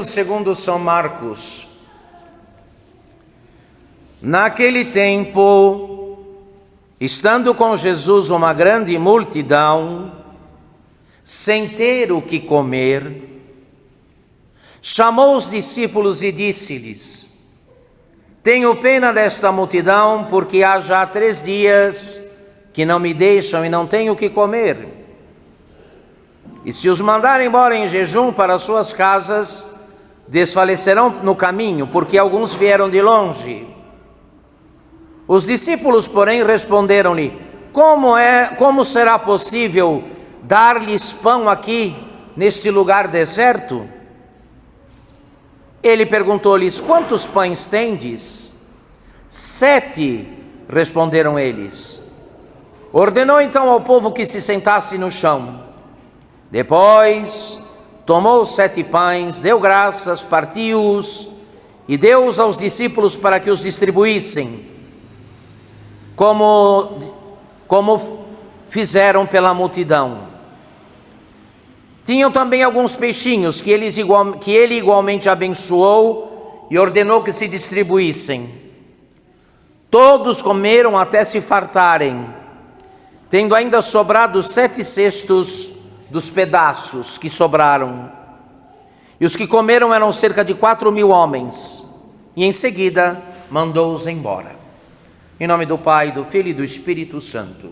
segundo São Marcos. Naquele tempo, estando com Jesus uma grande multidão, sem ter o que comer, chamou os discípulos e disse-lhes: tenho pena desta multidão, porque há já 3 dias que não me deixam e não tenho o que comer. E se os mandar embora em jejum para suas casas, desfalecerão no caminho, porque alguns vieram de longe. Os discípulos, porém, responderam-lhe: como será possível dar-lhes pão aqui, neste lugar deserto? Ele perguntou-lhes: quantos pães tendes? 7, responderam eles. Ordenou então ao povo que se sentasse no chão. Depois tomou 7 pães, deu graças, partiu-os e deu-os aos discípulos para que os distribuíssem, como fizeram pela multidão. Tinham também alguns peixinhos que ele igualmente abençoou e ordenou que se distribuíssem. Todos comeram até se fartarem, tendo ainda sobrado 7 cestos dos pedaços que sobraram. E os que comeram eram cerca de 4.000 homens. E em seguida mandou-os embora. Em nome do Pai, do Filho e do Espírito Santo.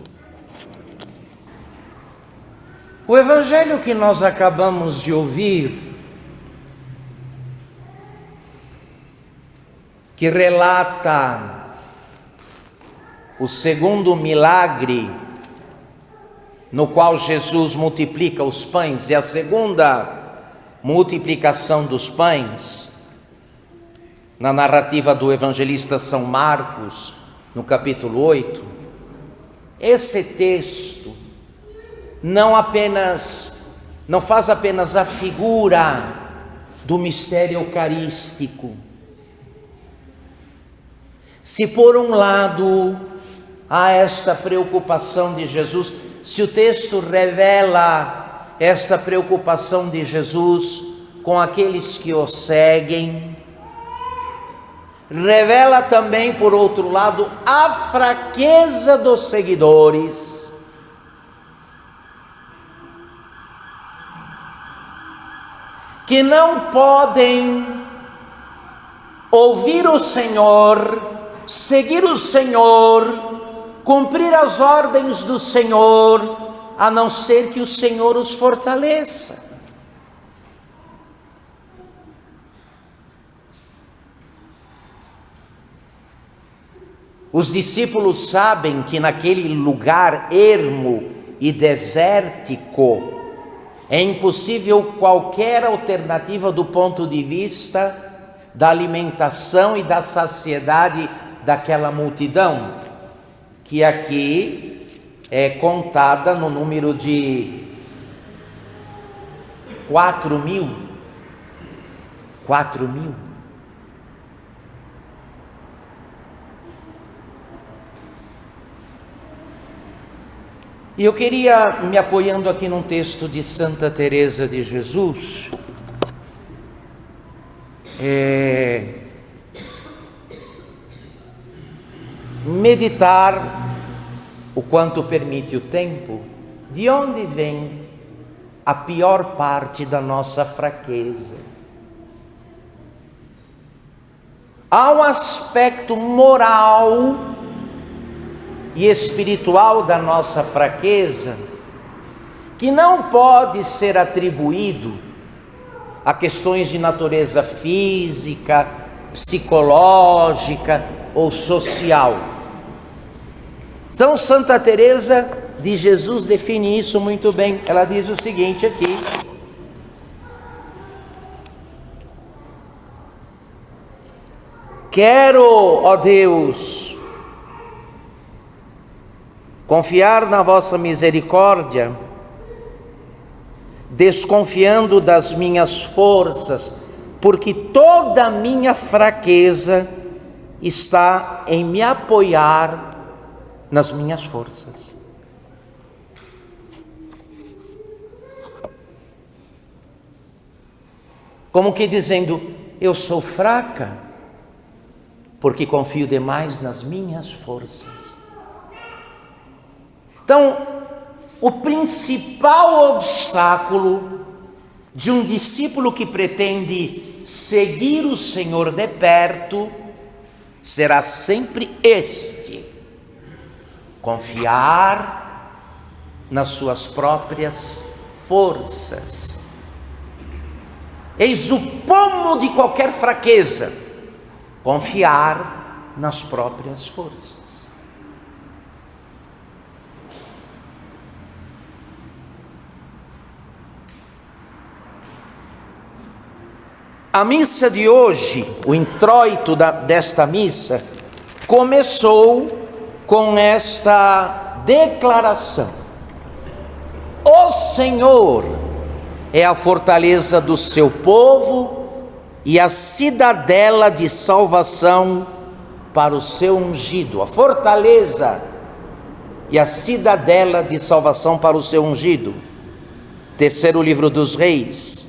O evangelho que nós acabamos de ouvir, que relata o segundo milagre no qual Jesus multiplica os pães, e a segunda multiplicação dos pães, na narrativa do evangelista São Marcos, no capítulo 8, esse texto não faz apenas a figura do mistério eucarístico. Se por um lado há esta preocupação de Jesus, se o texto revela esta preocupação de Jesus com aqueles que o seguem, revela também, por outro lado, a fraqueza dos seguidores, que não podem ouvir o Senhor, seguir o Senhor, cumprir as ordens do Senhor, a não ser que o Senhor os fortaleça. Os discípulos sabem que naquele lugar ermo e desértico é impossível qualquer alternativa do ponto de vista da alimentação e da saciedade daquela multidão, que aqui é contada no número de 4.000. 4.000. E eu queria, me apoiando aqui num texto de Santa Teresa de Jesus, meditar, o quanto permite o tempo, de onde vem a pior parte da nossa fraqueza. Há um aspecto moral e espiritual da nossa fraqueza que não pode ser atribuído a questões de natureza física, psicológica ou social. Então, Santa Teresa de Jesus define isso muito bem. Ela diz o seguinte aqui: quero, ó Deus, confiar na vossa misericórdia, desconfiando das minhas forças, porque toda a minha fraqueza está em me apoiar nas minhas forças. como que dizendo: eu sou fraca, porque confio demais nas minhas forças. Então, o principal obstáculo de um discípulo que pretende seguir o Senhor de perto será sempre este: confiar nas suas próprias forças. Eis o pomo de qualquer fraqueza: confiar nas próprias forças. A missa de hoje, o introito desta missa, começou com esta declaração: o Senhor é a fortaleza do seu povo e a cidadela de salvação para o seu ungido. A fortaleza e a cidadela de salvação para o seu ungido. Terceiro livro dos Reis.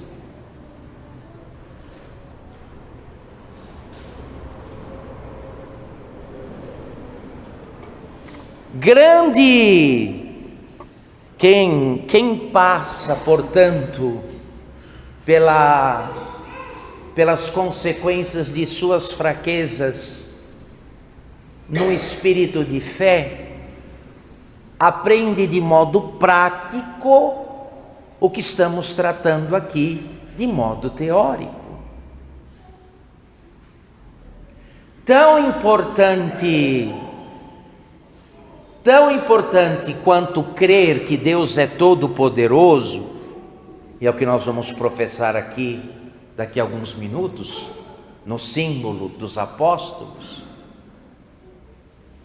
Grande quem passa, portanto, pelas consequências de suas fraquezas no espírito de fé, aprende de modo prático o que estamos tratando aqui de modo teórico. Tão importante quanto crer que Deus é todo-poderoso, e é o que nós vamos professar aqui daqui a alguns minutos, no símbolo dos apóstolos.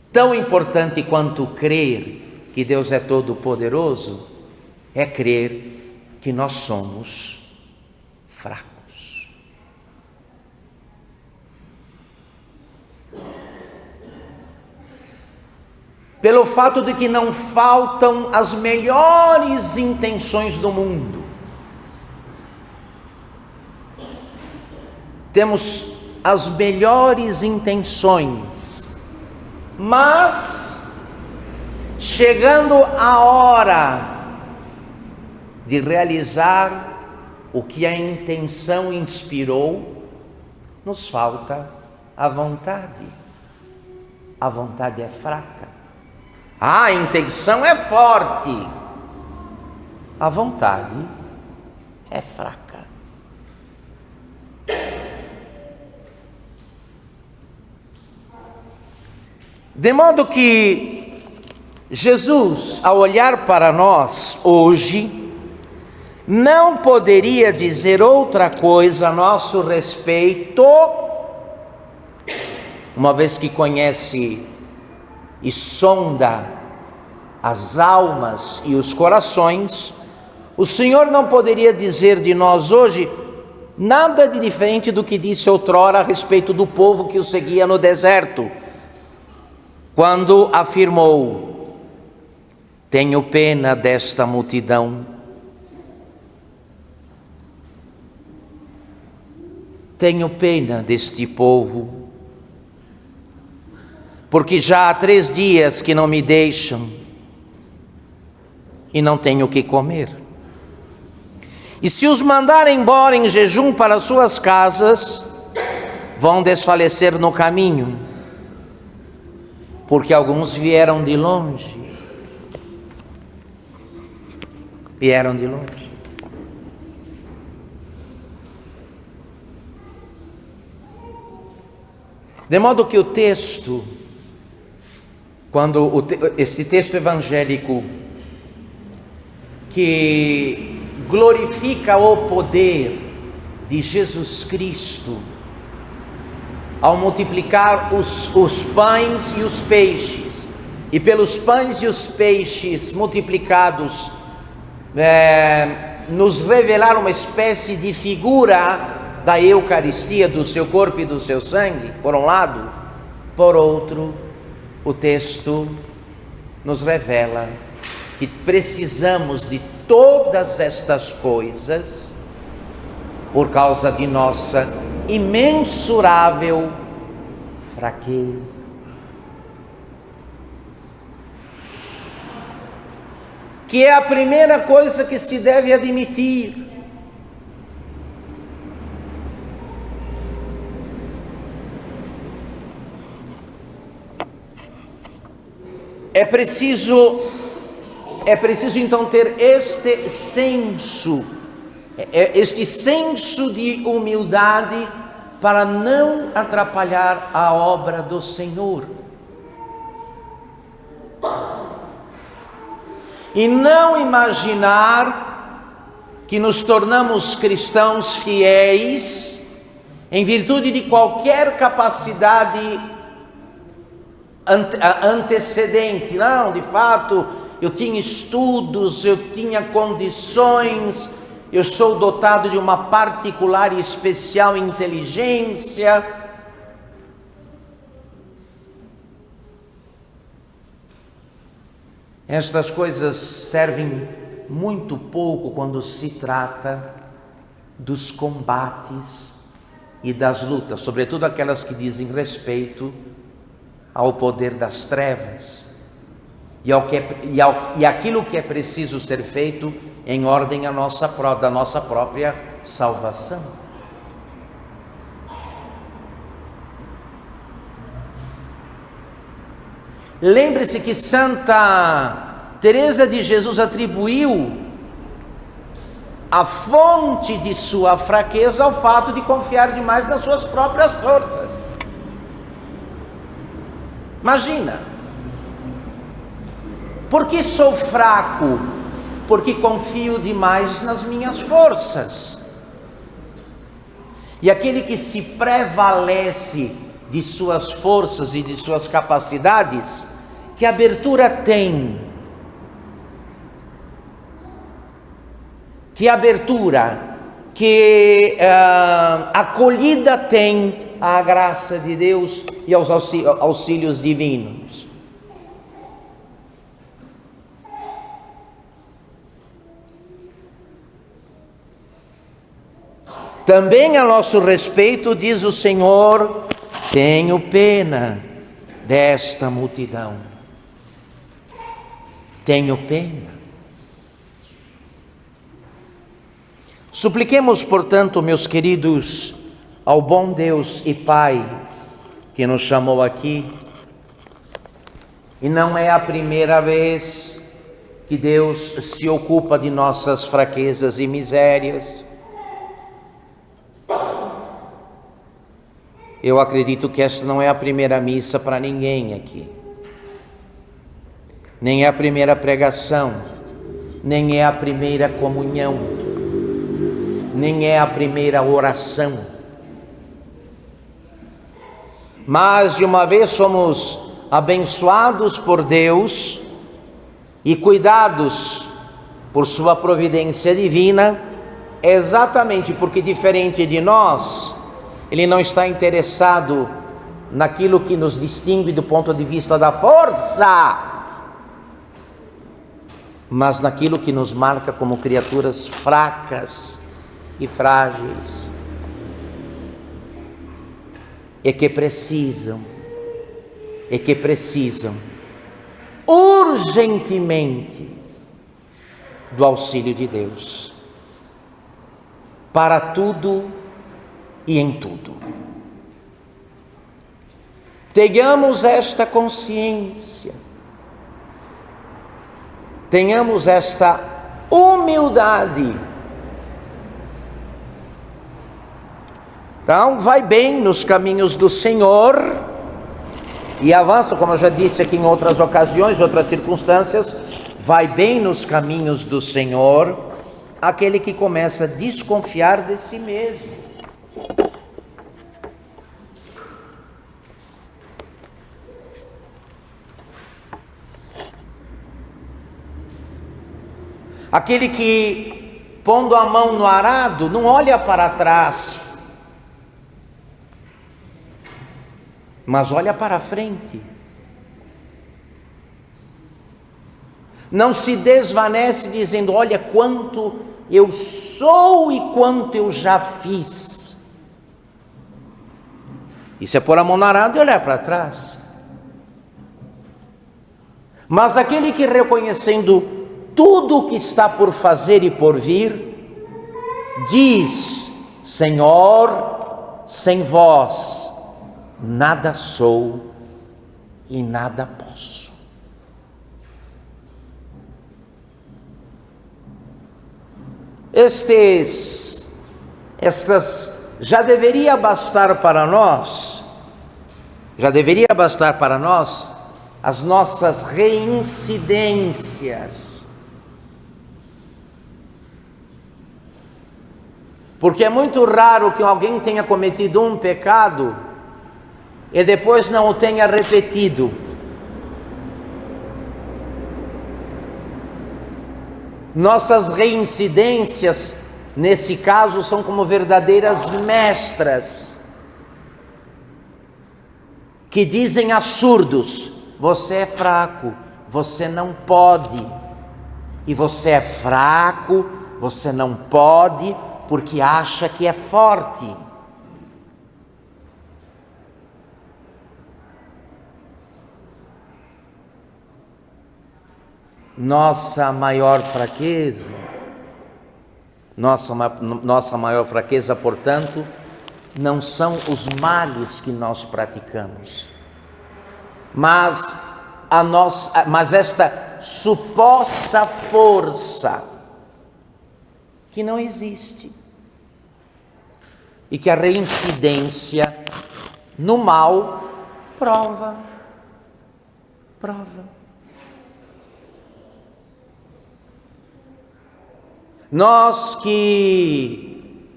Tão importante quanto crer que Deus é todo-poderoso é crer que nós somos fracos. Pelo fato de que não faltam as melhores intenções do mundo. Temos as melhores intenções, mas chegando a hora de realizar o que a intenção inspirou, nos falta a vontade. A vontade é fraca. A intenção é forte, a vontade é fraca. De modo que Jesus, ao olhar para nós hoje, não poderia dizer outra coisa a nosso respeito, uma vez que conhece e sonda as almas e os corações, o Senhor não poderia dizer de nós hoje nada de diferente do que disse outrora a respeito do povo que o seguia no deserto, quando afirmou: tenho pena desta multidão, tenho pena deste povo, porque já há 3 dias que não me deixam e não tenho o que comer. E se os mandar embora em jejum para suas casas, vão desfalecer no caminho, porque alguns vieram de longe. Vieram de longe. De modo que o texto, quando este texto evangélico que glorifica o poder de Jesus Cristo ao multiplicar os pães e os peixes, e pelos pães e os peixes multiplicados nos revelar uma espécie de figura da Eucaristia, do seu corpo e do seu sangue, por um lado. Por outro, o texto nos revela que precisamos de todas estas coisas por causa de nossa imensurável fraqueza. Que é a primeira coisa que se deve admitir. É preciso então ter este senso de humildade para não atrapalhar a obra do Senhor. E não imaginar que nos tornamos cristãos fiéis em virtude de qualquer capacidade antecedente. Não, de fato, eu tinha estudos, eu tinha condições, eu sou dotado de uma particular e especial inteligência. Estas coisas servem muito pouco quando se trata dos combates e das lutas, sobretudo aquelas que dizem respeito ao poder das trevas e aquilo que é preciso ser feito em ordem da nossa própria salvação. Lembre-se que Santa Teresa de Jesus atribuiu a fonte de sua fraqueza ao fato de confiar demais nas suas próprias forças. Imagina, por que sou fraco? Porque confio demais nas minhas forças. E aquele que se prevalece de suas forças e de suas capacidades, que abertura tem? Que abertura, que acolhida tem à graça de Deus e aos auxílios divinos. Também a nosso respeito diz o Senhor: tenho pena desta multidão. Tenho pena. Supliquemos, portanto, meus queridos, ao bom Deus e Pai que nos chamou aqui. E não é a primeira vez que Deus se ocupa de nossas fraquezas e misérias. Eu acredito que esta não é a primeira missa para ninguém aqui, nem é a primeira pregação, nem é a primeira comunhão, nem é a primeira oração. Mas de uma vez somos abençoados por Deus e cuidados por sua providência divina, exatamente porque, diferente de nós, Ele não está interessado naquilo que nos distingue do ponto de vista da força, mas naquilo que nos marca como criaturas fracas e frágeis, e que precisam urgentemente do auxílio de Deus, para tudo e em tudo. Tenhamos esta consciência, tenhamos esta humildade. Então, vai bem nos caminhos do Senhor e avança, como eu já disse aqui em outras ocasiões, outras circunstâncias, vai bem nos caminhos do Senhor aquele que começa a desconfiar de si mesmo. Aquele que, pondo a mão no arado, não olha para trás, mas olha para frente. não se desvanece dizendo: olha quanto eu sou e quanto eu já fiz. Isso é pôr a mão na arada e olhar para trás. Mas aquele que, reconhecendo tudo o que está por fazer e por vir, diz: Senhor, sem vós nada sou e nada posso. Estas já deveria bastar para nós as nossas reincidências. Porque é muito raro que alguém tenha cometido um pecado e depois não o tenha repetido. Nossas reincidências, nesse caso, são como verdadeiras mestras, que dizem a surdos: você é fraco, você não pode. E você é fraco, você não pode, porque acha que é forte. Nossa maior fraqueza, portanto, não são os males que nós praticamos, mas esta suposta força que não existe e que a reincidência no mal prova. Nós que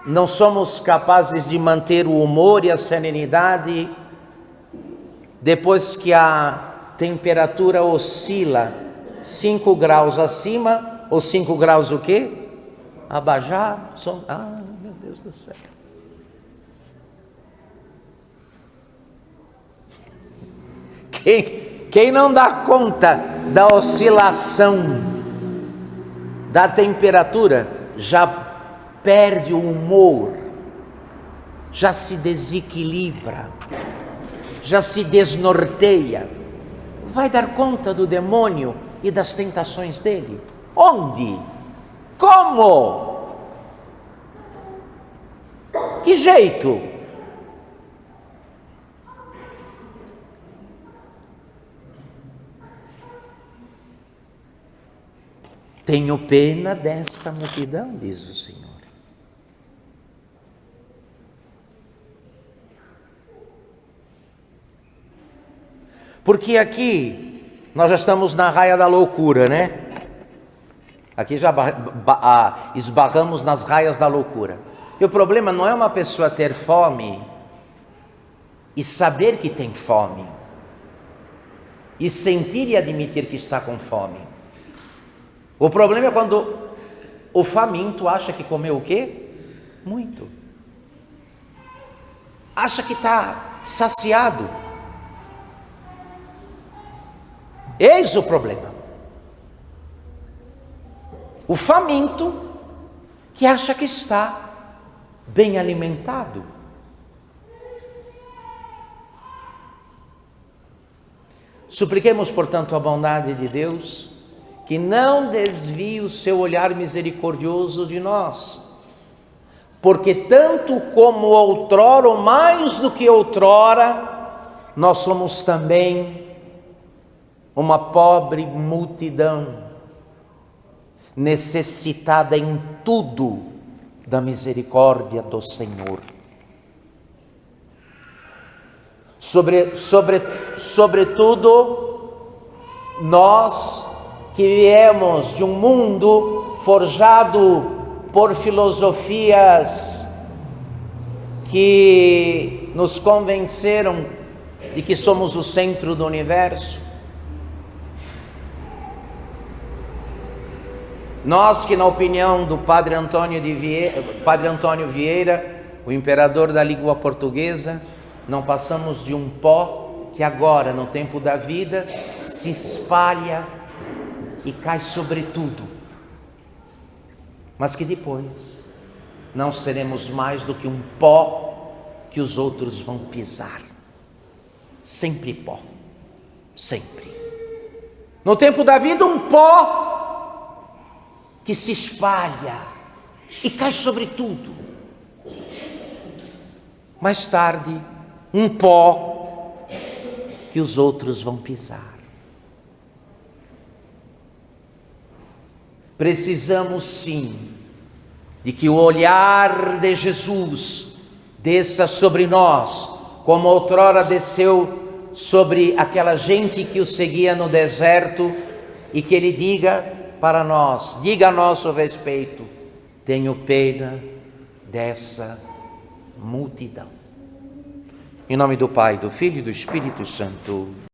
não somos capazes de manter o humor e a serenidade depois que a temperatura oscila 5 graus acima ou 5 graus o quê? Abaixo. Ah, meu Deus do céu. Quem não dá conta da oscilação da temperatura já perde o humor, já se desequilibra, já se desnorteia. Vai dar conta do demônio e das tentações dele? Onde? Como? Que jeito? Tenho pena desta multidão, diz o Senhor. Porque aqui nós já estamos na raia da loucura, né? Aqui já esbarramos nas raias da loucura. E o problema não é uma pessoa ter fome e saber que tem fome, e sentir e admitir que está com fome. O problema é quando o faminto acha que comeu o quê? Muito. Acha que está saciado. Eis o problema. O faminto que acha que está bem alimentado. Supliquemos, portanto, a bondade de Deus, que não desvie o seu olhar misericordioso de nós, porque tanto como outrora, ou mais do que outrora, nós somos também uma pobre multidão, necessitada em tudo da misericórdia do Senhor. Sobretudo, nós que viemos de um mundo forjado por filosofias que nos convenceram de que somos o centro do universo. Nós que, na opinião do Padre Antônio Vieira, o imperador da língua portuguesa, não passamos de um pó que agora, no tempo da vida, se espalha e cai sobre tudo, mas que depois não seremos mais do que um pó que os outros vão pisar. Sempre pó, sempre. No tempo da vida, um pó que se espalha e cai sobre tudo. Mais tarde, um pó que os outros vão pisar. Precisamos sim de que o olhar de Jesus desça sobre nós, como outrora desceu sobre aquela gente que o seguia no deserto, e que ele diga para nós, diga a nosso respeito: tenho pena dessa multidão. Em nome do Pai, do Filho e do Espírito Santo.